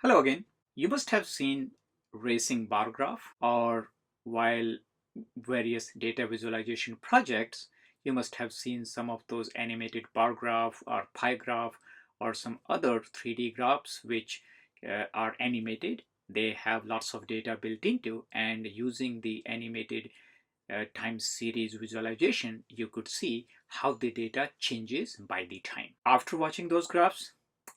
Hello again. You must have seen racing bar graph, or while various data visualization projects, you must have seen some of those animated bar graph or pie graph or some other 3D graphs which are animated. They have lots of data built into, and using the animated time series visualization, you could see how the data changes by the time. After watching those graphs,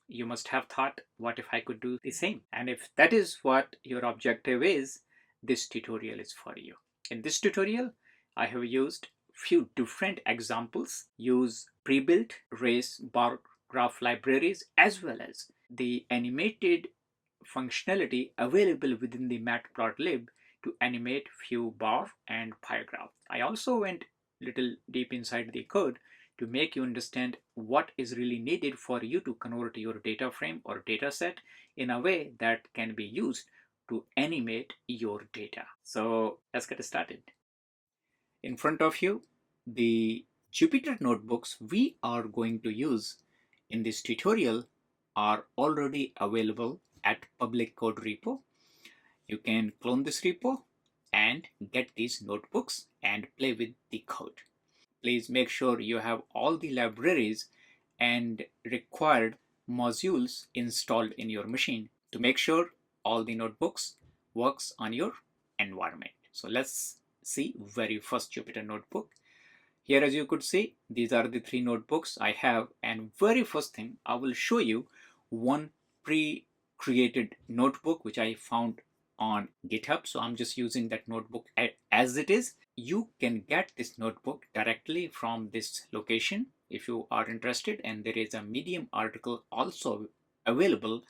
you must have thought, what if I could do the same? And if that is what your objective is, this tutorial is for you. In this tutorial, I have used few different examples, use pre-built race bar graph libraries as well as the animated functionality available within the Matplotlib to animate few bar and pie graph. I also went little deep inside the code to make you understand what is really needed for you to convert your data frame or data set in a way that can be used to animate your data. So let's get started. In front of you, the Jupyter notebooks we are going to use in this tutorial are already available at public code repo. You can clone this repo and get these notebooks and play with the code. Please make sure you have all the libraries and required modules installed in your machine to make sure all the notebooks works on your environment. So let's see very first Jupyter notebook. Here, as you could see, these are the three notebooks I have, and very first thing I will show you one pre-created notebook which I found on GitHub. So I'm just using that notebook as it is. You can get this notebook directly from this location if you are interested, and there is a Medium article also available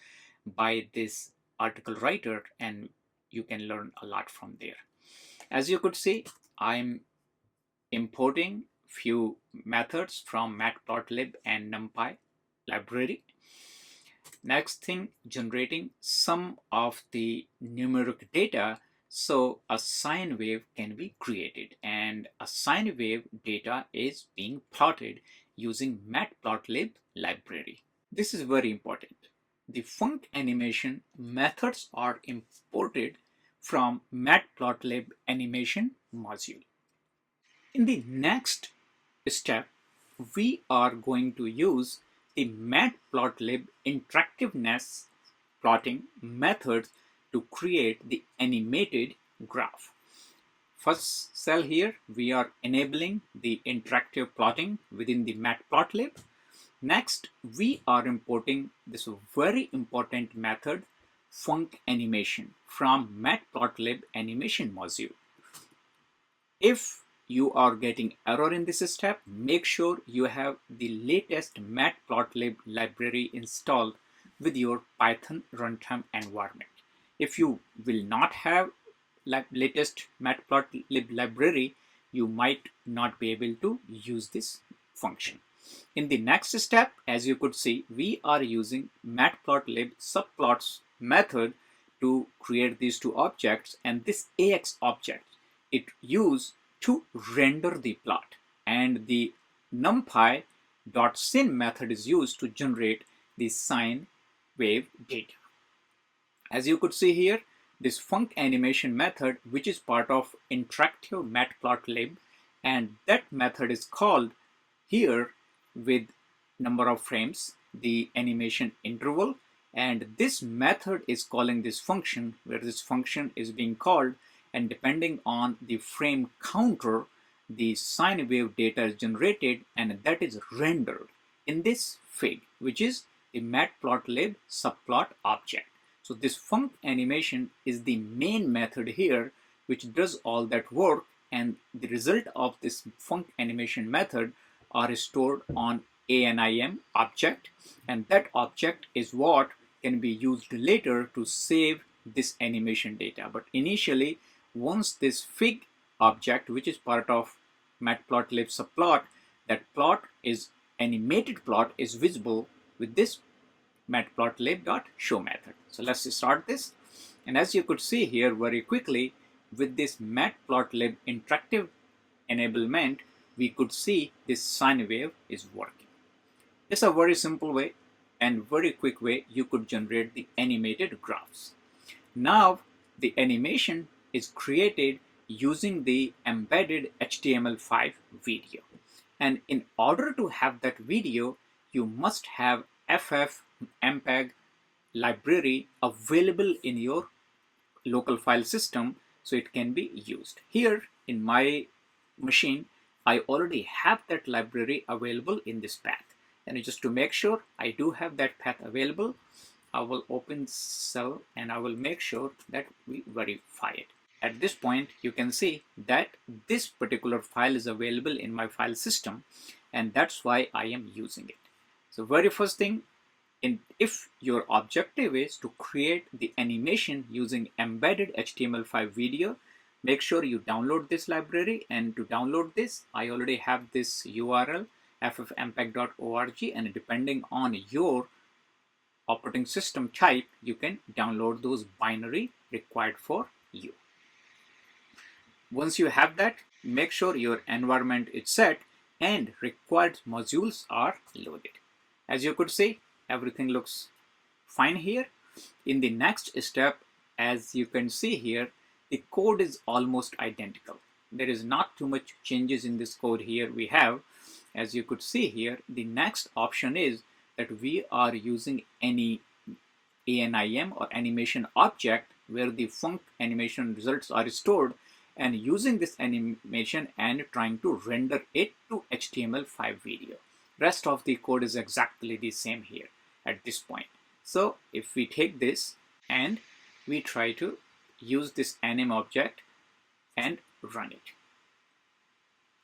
by this article writer, and you can learn a lot from there. As you could see, I'm importing few methods from Matplotlib and NumPy library. Next thing, generating some of the numeric data so a sine wave can be created, and a sine wave data is being plotted using Matplotlib library. This is very important. The func animation methods are imported from Matplotlib animation module. In the next step, we are going to use the Matplotlib interactiveness plotting method to create the animated graph. First cell here, we are enabling the interactive plotting within the Matplotlib. Next, we are importing this very important method, func animation, from Matplotlib animation module. If you are getting error in this step, make sure you have the latest Matplotlib library installed with your Python runtime environment. If you will not have latest Matplotlib library, you might not be able to use this function. In the next step, as you could see, we are using Matplotlib subplots method to create these two objects, and this AX object it used to render the plot, and the numpy.syn method is used to generate the sine wave data. As you could see here, this func animation method, which is part of interactive Matplotlib, and that method is called here with number of frames, the animation interval, and this method is calling this function, where this function is being called, and depending on the frame counter, the sine wave data is generated, and that is rendered in this fig, which is the Matplotlib subplot object. So this func animation is the main method here, which does all that work, and the result of this func animation method are stored on anim object, and that object is what can be used later to save this animation data. But initially, once this fig object, which is part of Matplotlib subplot, that plot is animated plot is visible with this matplotlib.show method. So let's start this. And as you could see here very quickly, with this Matplotlib interactive enablement, we could see this sine wave is working. It's a very simple way, and very quick way you could generate the animated graphs. Now the animation is created using the embedded HTML5 video. And in order to have that video, you must have FFmpeg library available in your local file system so it can be used. Here in my machine, I already have that library available in this path. And just to make sure I do have that path available, I will open cell and I will make sure that we verify it. At this point, you can see that this particular file is available in my file system, and that's why I am using it. So very first thing, if your objective is to create the animation using embedded HTML5 video, make sure you download this library. And to download this, I already have this URL ffmpeg.org, and depending on your operating system type, you can download those binary required for you. Once you have that, make sure your environment is set and required modules are loaded. As you could see, everything looks fine here. In the next step, as you can see here, the code is almost identical. There is not too much changes in this code here we have. As you could see here, the next option is that we are using any ANIM or animation object where the func animation results are stored, and using this animation and trying to render it to HTML5 video. Rest of the code is exactly the same here at this point. So if we take this and we try to use this anim object and run it,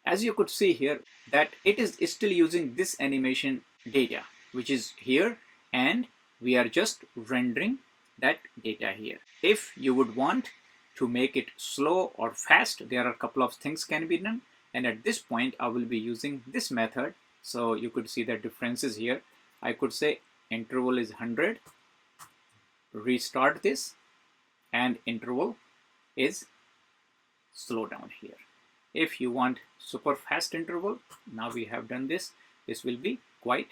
as you could see here that it is still using this animation data which is here, and we are just rendering that data here. If you would want to make it slow or fast, there are a couple of things can be done, and at this point I will be using this method. So you could see the differences here. I could say interval is 100, restart this, and interval is slow down here. If you want super fast interval, now we have done this, this will be quite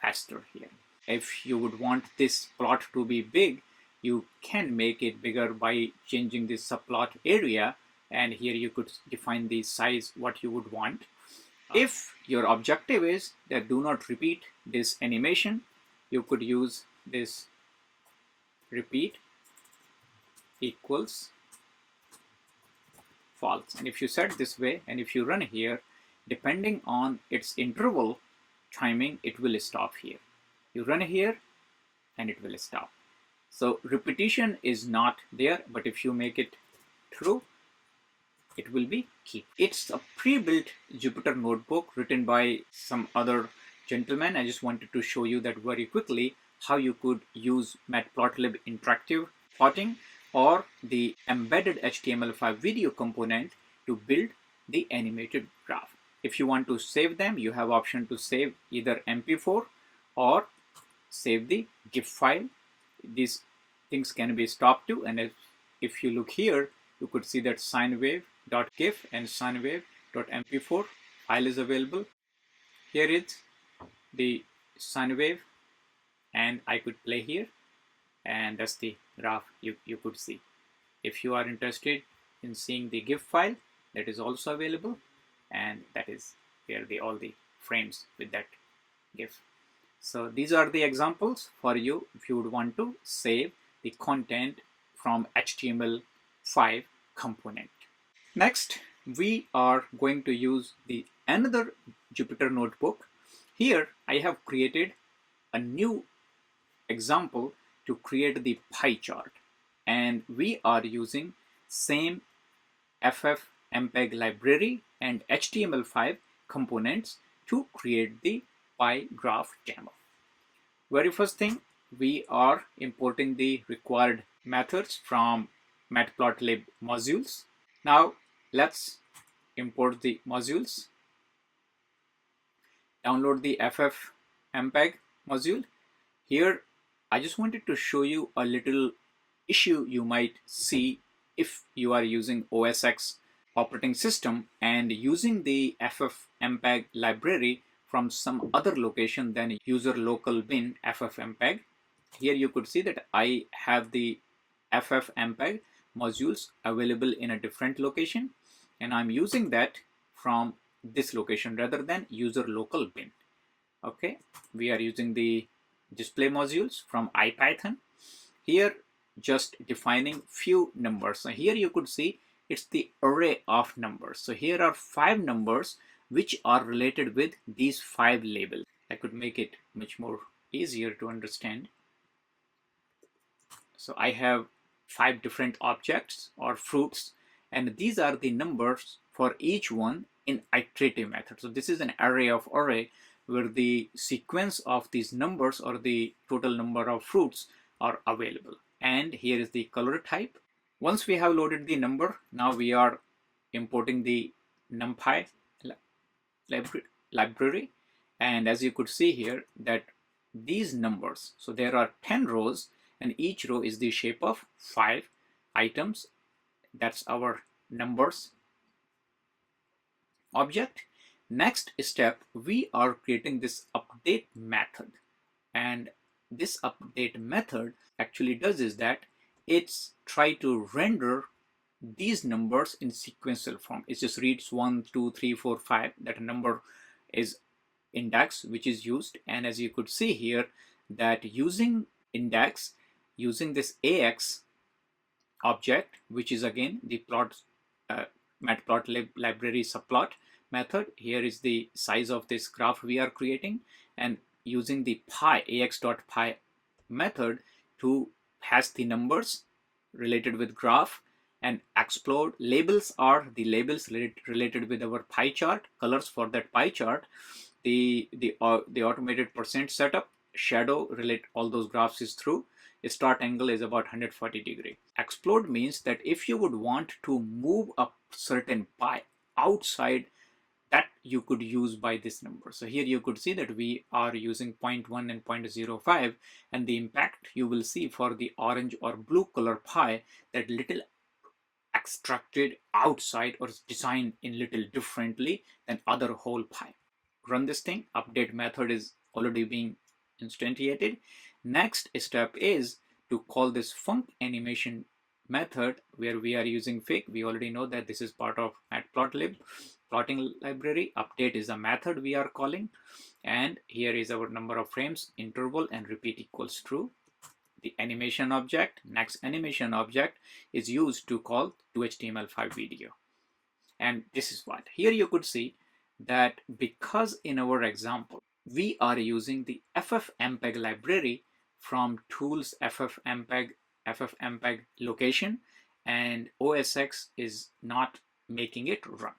faster here. If you would want this plot to be big, you can make it bigger by changing this subplot area, and here you could define the size what you would want. If your objective is that do not repeat this animation, you could use this repeat equals false, and if you set this way and if you run here, depending on its interval timing, it will stop here. You run here and it will stop. So repetition is not there, but if you make it true, it will be keep. It's a pre-built Jupyter notebook written by some other gentleman. I just wanted to show you that very quickly how you could use Matplotlib interactive plotting or the embedded HTML5 video component to build the animated graph. If you want to save them, you have option to save either MP4 or save the GIF file. These things can be stopped too, and if you look here, you could see that sinewave.gif and sinewave.mp4 file is available. Here is the sine wave, and I could play here, and that's the graph you could see. If you are interested in seeing the GIF file, that is also available, and that is where all the frames with that GIF. So these are the examples for you if you would want to save the content from HTML5 component. Next, we are going to use the another Jupyter notebook. Here I have created a new example to create the pie chart, and we are using same FFmpeg library and HTML5 components to create the pie graph demo. Very first thing, we are importing the required methods from Matplotlib modules. Now let's import the modules. Download the FFmpeg module. Here I just wanted to show you a little issue you might see if you are using OS X operating system and using the FFmpeg library from some other location than user local bin ffmpeg. Here you could see that I have the ffmpeg modules available in a different location, and I'm using that from this location rather than user local bin. Okay, we are using the display modules from IPython. Here just defining few numbers. So here you could see it's the array of numbers. So here are 5 numbers which are related with these 5 labels. I could make it much more easier to understand. So I have 5 different objects or fruits, and these are the numbers for each one in iterative method. So this is an array of array where the sequence of these numbers or the total number of fruits are available. And here is the color type. Once we have loaded the number, now we are importing the NumPy library. And as you could see here that these numbers, so there are 10 rows and each row is the shape of 5 items. That's our numbers object. Next step, we are creating this update method, and this update method actually does is that it's try to render these numbers in sequential form. It just reads 1 2 3 4 5, that number is index which is used. And as you could see here that using index, using this ax object, which is again the Matplotlib library subplot method, here is the size of this graph we are creating, and using the ax.py method to has the numbers related with graph, and explode labels are the labels related with our pie chart, colors for that pie chart, the automated percent setup, shadow relate all those graphs is through. Start angle is about 140 degree. Explode means that if you would want to move a certain pie outside, that you could use by this number. So here you could see that we are using 0.1 and 0.05, and the impact you will see for the orange or blue color pie, that little extracted outside or designed in little differently than other whole pie. Run this thing. Update method is already being instantiated. Next step is to call this Func_Animation method where we are using fig. We already know that this is part of Matplotlib plotting library. Update is a method we are calling, and here is our number of frames, interval, and repeat equals true. The animation object, next animation object, is used to call to HTML5 video. And this is what here you could see that because in our example we are using the ffmpeg library from tools ffmpeg location, and OSX is not making it run.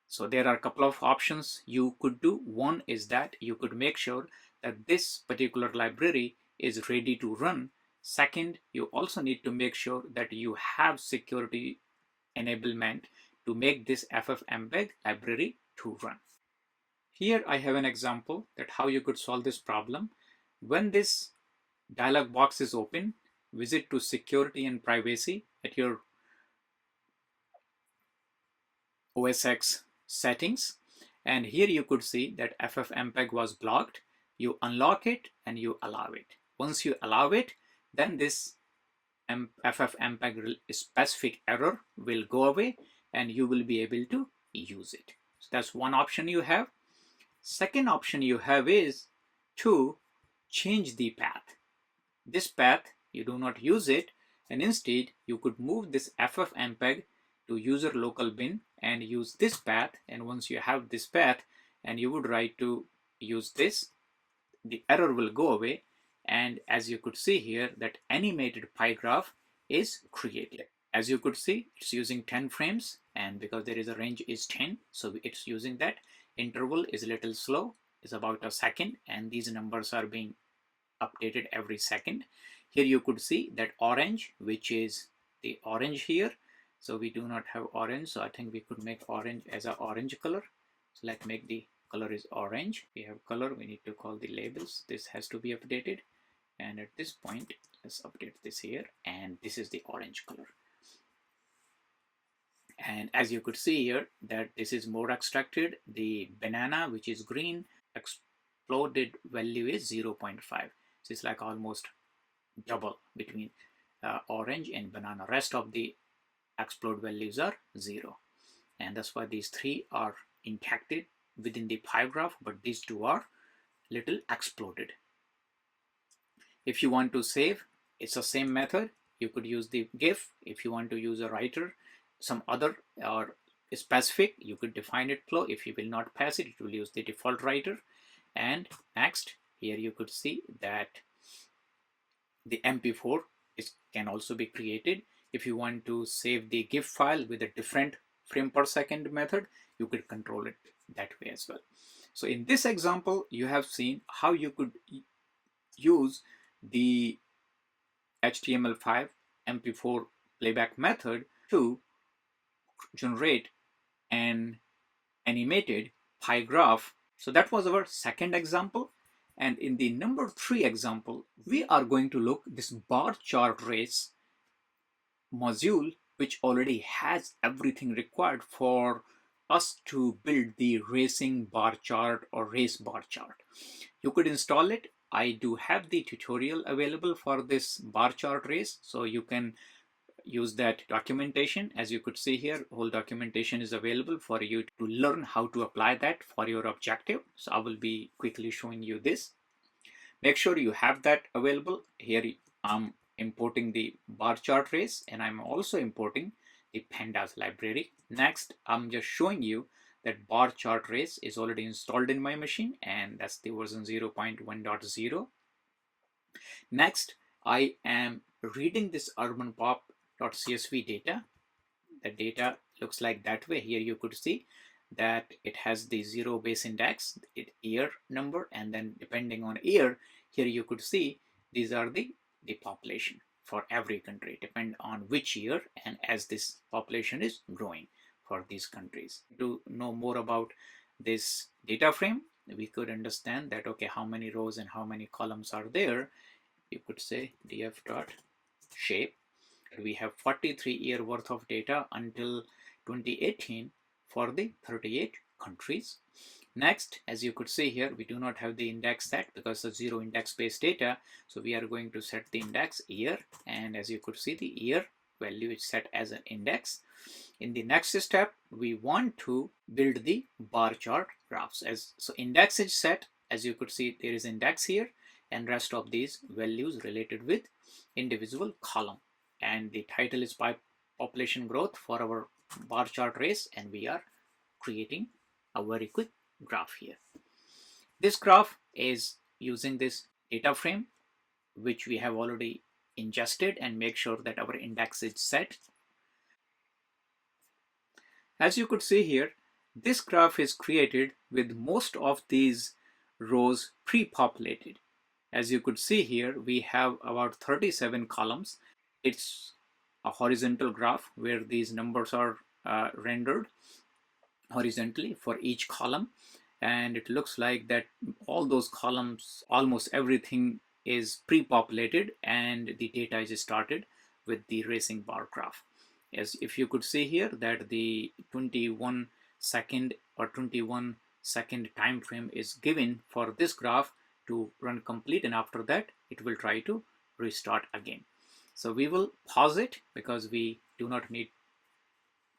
So there are a couple of options you could do. One is that you could make sure that this particular library is ready to run. Second, you also need to make sure that you have security enablement to make this ffmpeg library to run. Here I have an example that how you could solve this problem. When this dialog box is open, visit to security and privacy at your OSX settings, and here you could see that ffmpeg was blocked. You unlock it and you allow it. Once you allow it, then this ffmpeg specific error will go away and you will be able to use it. So that's one option you have. Second option you have is to change the path. This path you do not use it, and instead you could move this ffmpeg to user local bin and use this path. And once you have this path and you would write to use this, the error will go away, and as you could see here that animated pie graph is created. As you could see, it's using 10 frames, and because there is a range is 10, so it's using that. Interval is a little slow, is about a second, and these numbers are being updated every second. Here you could see that orange, which is the orange here, so we do not have orange, so I think we could make orange as an orange color. So let's make the color is orange. We have color, we need to call the labels. This has to be updated, and at this point let's update this here, and this is the orange color. And as you could see here that this is more extracted, the banana, which is green, exploded value is 0.5. So it's like almost double between orange and banana. Rest of the explode values are 0. And that's why these three are intacted within the pie graph, but these two are little exploded. If you want to save, it's the same method. You could use the GIF. If you want to use a writer, some other or specific, you could define it below. If you will not pass it, it will use the default writer. And next, here you could see that the MP4 can also be created. If you want to save the GIF file with a different frame per second method, you could control it that way as well. So in this example, you have seen how you could use the HTML5 MP4 playback method to generate an animated pie graph. So that was our second example. And in the number 3 example, we are going to look this bar chart race module, which already has everything required for us to build the racing bar chart or race bar chart. You could install it. I do have the tutorial available for this bar chart race, so you can use that documentation. As you could see here, whole documentation is available for you to learn how to apply that for your objective. So I will be quickly showing you this. Make sure you have that available. Here I'm importing the bar chart race, and I'm also importing the Pandas library. Next, I'm just showing you that bar chart race is already installed in my machine, and that's the version 0.1.0. Next, I am reading this urbanpop.csv data. The data looks like that way. Here you could see that it has the 0 base index, year number, and then depending on year, here you could see these are the population for every country, depend on which year, and as this population is growing for these countries. To know more about this data frame, we could understand that, okay, how many rows and how many columns are there. You could say df.shape. We have 43 year worth of data until 2018 for the 38 countries. Next, as you could see here, we do not have the index set because the 0 index based data. So we are going to set the index year, and as you could see, the year value is set as an index. In the next step, we want to build the bar chart graphs. So index is set. As you could see, there is index here, and rest of these values related with individual column. And the title is population growth for our bar chart race, and we are creating a very quick graph here. This graph is using this data frame, which we have already ingested, and make sure that our index is set. As you could see here, this graph is created with most of these rows pre-populated. As you could see here, we have about 37 columns. It's a horizontal graph where these numbers are rendered horizontally for each column, and it looks like that all those columns, almost everything is pre-populated, and the data is started with the racing bar graph. As if you could see here that the 21 second time frame is given for this graph to run complete, and after that it will try to restart again. So we will pause it because we do not need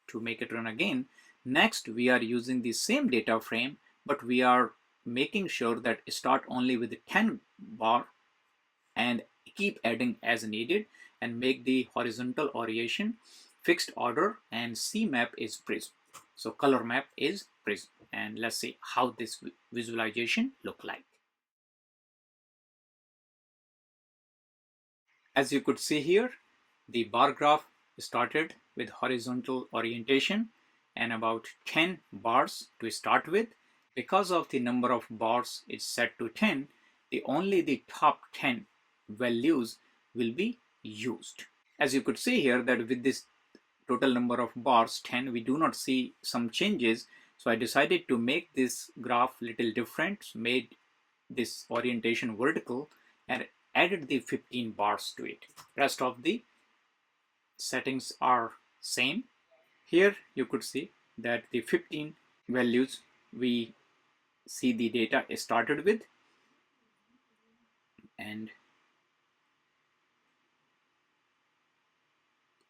to make it run again. Next, we are using the same data frame, but we are making sure that start only with the 10 bar and keep adding as needed, and make the horizontal orientation fixed order, and C map is prism. So color map is prism. And let's see how this visualization look like. As you could see here, the bar graph started with horizontal orientation and about 10 bars to start with. Because of the number of bars is set to 10, only the top 10 values will be used. As you could see here that with this total number of bars 10, we do not see some changes. So I decided to make this graph little different, made this orientation vertical, and added the 15 bars to it. Rest of the settings are same. Here you could see that the 15 values we see the data is started with, and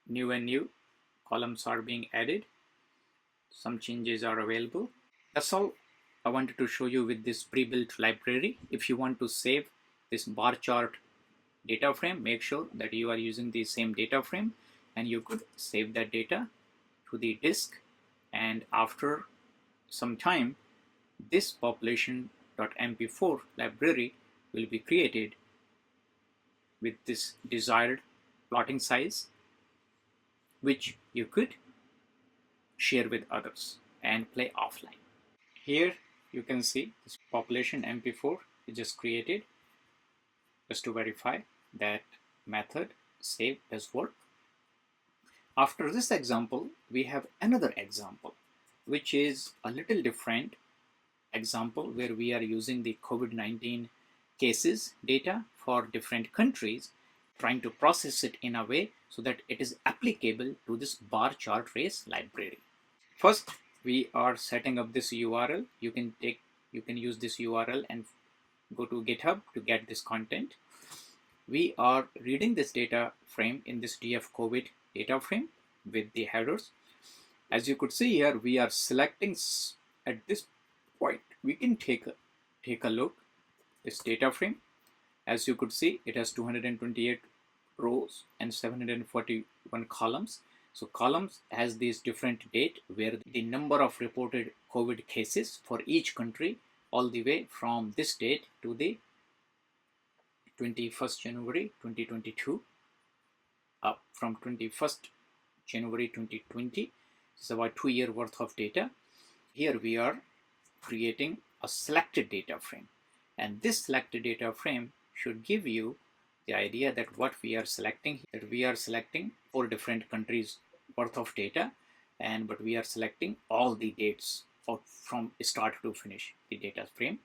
new columns are being added. Some changes are available. That's all I wanted to show you with this pre-built library. If you want to save this bar chart data frame, make sure that you are using the same data frame, and you could save that data to the disk, and after some time this population.mp4 library will be created with this desired plotting size, which you could share with others and play offline. Here you can see this population mp4 is just created just to verify that method save does work. After this example, we have another example which is a little different example, where we are using the COVID-19 cases data for different countries, trying to process it in a way so that it is applicable to this bar chart race library. First, we are setting up this URL. You can use this URL and go to GitHub to get this content. We are reading this data frame in this df COVID data frame with the headers. As you could see here, we are selecting at this point. We can take a look this data frame. As you could see, it has 228 rows and 741 columns. So columns has these different date where the number of reported COVID cases for each country, all the way from this date to the 21st January 2022, up from 21st January 2020. It's about 2 year worth of data. Here we are creating a selected data frame, and this selected data frame should give you the idea that what we are selecting, that we are selecting 4 different countries worth of data, but we are selecting all the dates from start to finish the data frame.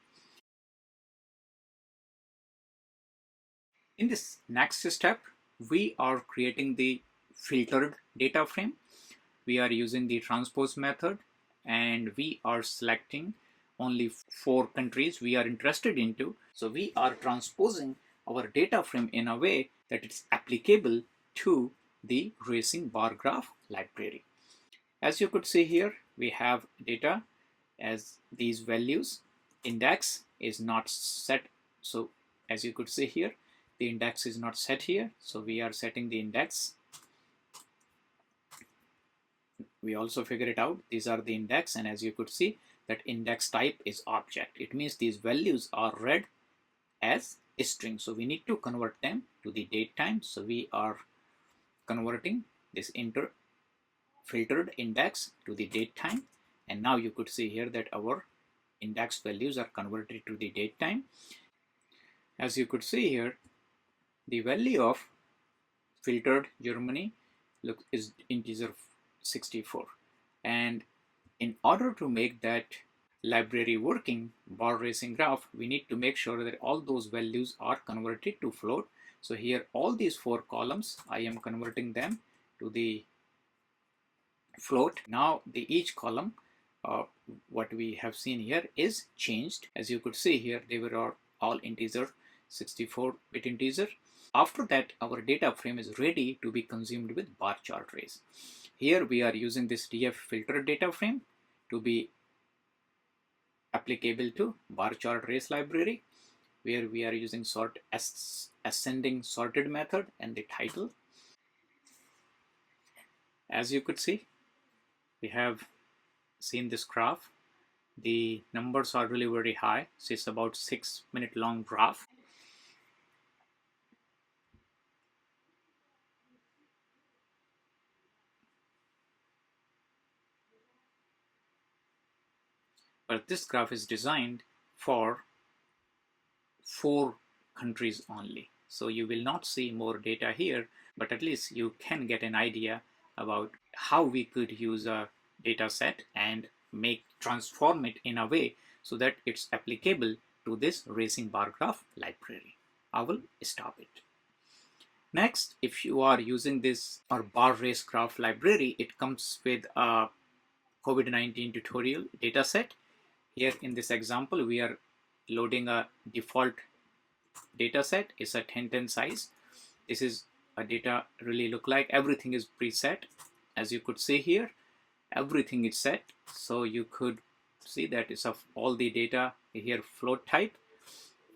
In this next step, we are creating the filtered data frame. We are using the transpose method, and we are selecting only 4 countries we are interested into. So we are transposing our data frame in a way that it's applicable to the racing bar graph library. As you could see here, we have data as these values. Index is not set. So as you could see here, the index is not set here. So we are setting the index. We also figure it out. These are the index, and as you could see, that index type is object. It means these values are read as a string. So we need to convert them to the date time. So we are converting this filtered index to the date time. And now you could see here that our index values are converted to the date time. As you could see here, the value of filtered Germany is integer 64. And in order to make that library working bar racing graph, we need to make sure that all those values are converted to float. So here all these 4 columns, I am converting them to the float. Now each column, what we have seen here is changed. As you could see here, they were all integer, 64-bit integer. After that, our data frame is ready to be consumed with bar chart race. Here we are using this df filter data frame to be applicable to bar chart race library, where we are using ascending sorted method and the title. As you could see, we have seen this graph. The numbers are really very high. So it's about 6-minute long graph. But this graph is designed for 4 countries only. So you will not see more data here, but at least you can get an idea about how we could use a data set and transform it in a way so that it's applicable to this racing bar graph library. I will stop it. Next, if you are using this or bar race graph library, it comes with a COVID-19 tutorial dataset. Here in this example, we are loading a default dataset. It's a 1010 size. This is a data really look like. Everything is preset. As you could see here, everything is set. So you could see that it's of all the data here float type.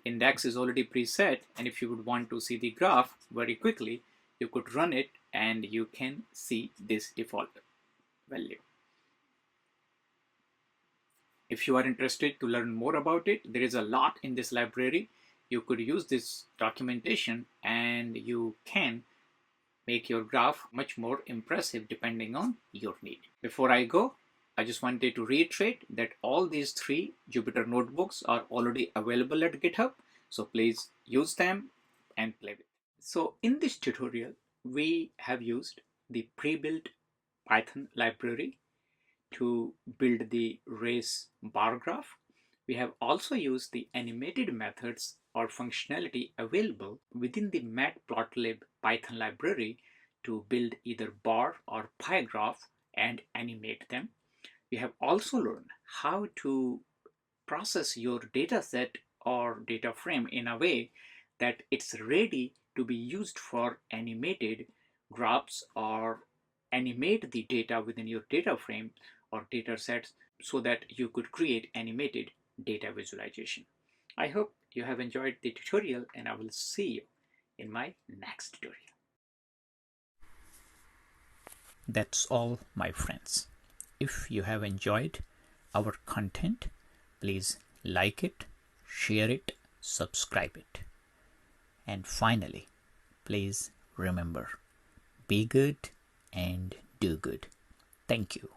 Index is already preset, and if you would want to see the graph very quickly, you could run it and you can see this default value. If you are interested to learn more about it, there is a lot in this library. You could use this documentation and you can make your graph much more impressive depending on your need. Before I go, I just wanted to reiterate that all these 3 Jupyter notebooks are already available at GitHub. So please use them and play with it. So in this tutorial, we have used the pre-built Python library to build the race bar graph. We have also used the animated methods or functionality available within the Matplotlib Python library to build either bar or pie graph and animate them. We have also learned how to process your data set or data frame in a way that it's ready to be used for animated graphs or animate the data within your data frame or data sets so that you could create animated data visualization. I hope you have enjoyed the tutorial, and I will see you in my next tutorial. That's all, my friends. If you have enjoyed our content, please like it, share it, subscribe it. And finally, please remember, be good and do good. Thank you.